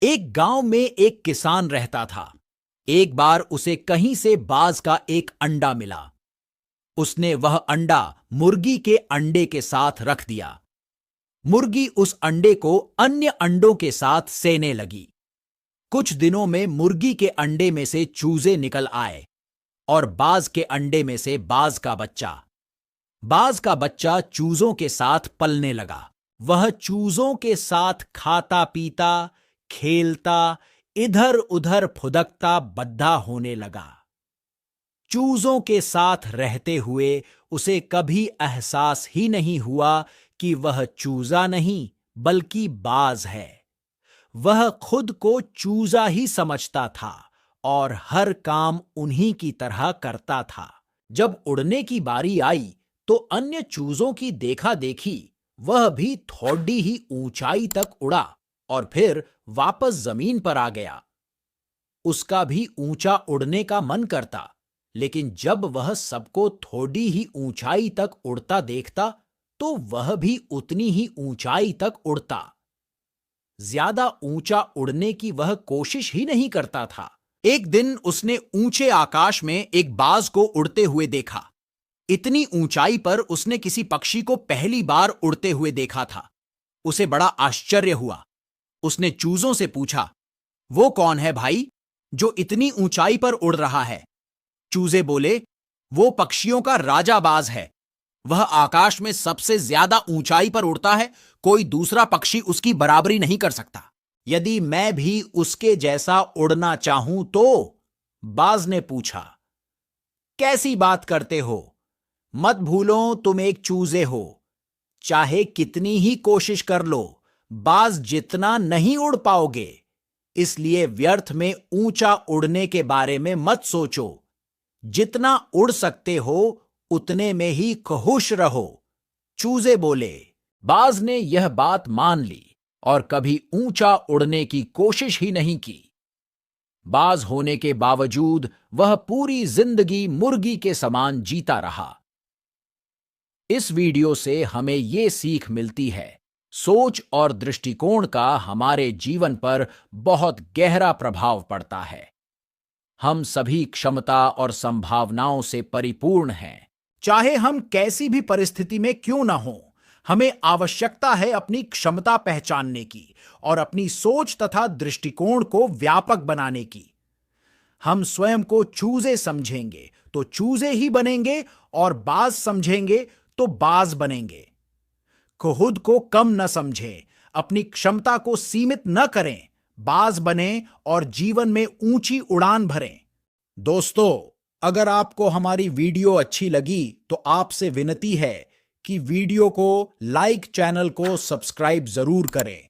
एक गांव में एक किसान रहता था। एक बार उसे कहीं से बाज का एक अंडा मिला। उसने वह अंडा मुर्गी के अंडे के साथ रख दिया। मुर्गी उस अंडे को अन्य अंडों के साथ सेने लगी। कुछ दिनों में मुर्गी के अंडे में से चूजे निकल आए और बाज के अंडे में से बाज का बच्चा। बाज का बच्चा चूजों के साथ पलने लगा। वह चूजों के साथ खाता पीता, खेलता, इधर उधर फुदकता बद्धा होने लगा। चूजों के साथ रहते हुए उसे कभी एहसास ही नहीं हुआ कि वह चूजा नहीं बल्कि बाज है। वह खुद को चूजा ही समझता था और हर काम उन्हीं की तरह करता था। जब उड़ने की बारी आई तो अन्य चूजों की देखा देखी वह भी थोड़ी ही ऊंचाई तक उड़ा और फिर वापस जमीन पर आ गया। उसका भी ऊंचा उड़ने का मन करता, लेकिन जब वह सबको थोड़ी ही ऊंचाई तक उड़ता देखता तो वह भी उतनी ही ऊंचाई तक उड़ता। ज्यादा ऊंचा उड़ने की वह कोशिश ही नहीं करता था। एक दिन उसने ऊंचे आकाश में एक बाज को उड़ते हुए देखा। इतनी ऊंचाई पर उसने किसी पक्षी को पहली बार उड़ते हुए देखा था। उसे बड़ा आश्चर्य हुआ। उसने चूजों से पूछा, वो कौन है भाई जो इतनी ऊंचाई पर उड़ रहा है? चूजे बोले, वो पक्षियों का राजा बाज है। वह आकाश में सबसे ज्यादा ऊंचाई पर उड़ता है। कोई दूसरा पक्षी उसकी बराबरी नहीं कर सकता। यदि मैं भी उसके जैसा उड़ना चाहूं तो? बाज ने पूछा। कैसी बात करते हो? मत भूलो तुम एक चूजे हो। चाहे कितनी ही कोशिश कर लो, बाज जितना नहीं उड़ पाओगे। इसलिए व्यर्थ में ऊंचा उड़ने के बारे में मत सोचो। जितना उड़ सकते हो उतने में ही खुश रहो। चूजे बोले। बाज ने यह बात मान ली और कभी ऊंचा उड़ने की कोशिश ही नहीं की। बाज होने के बावजूद वह पूरी जिंदगी मुर्गी के समान जीता रहा। इस वीडियो से हमें ये सीख मिलती है, सोच और दृष्टिकोण का हमारे जीवन पर बहुत गहरा प्रभाव पड़ता है। हम सभी क्षमता और संभावनाओं से परिपूर्ण हैं। चाहे हम कैसी भी परिस्थिति में क्यों ना हो, हमें आवश्यकता है अपनी क्षमता पहचानने की और अपनी सोच तथा दृष्टिकोण को व्यापक बनाने की। हम स्वयं को चूजे समझेंगे तो चूजे ही बनेंगे और बाज समझेंगे तो बाज बनेंगे। खुद को कम न समझें, अपनी क्षमता को सीमित न करें, बाज बनें और जीवन में ऊंची उड़ान भरें। दोस्तों, अगर आपको हमारी वीडियो अच्छी लगी तो आपसे विनती है कि वीडियो को लाइक, चैनल को सब्सक्राइब जरूर करें।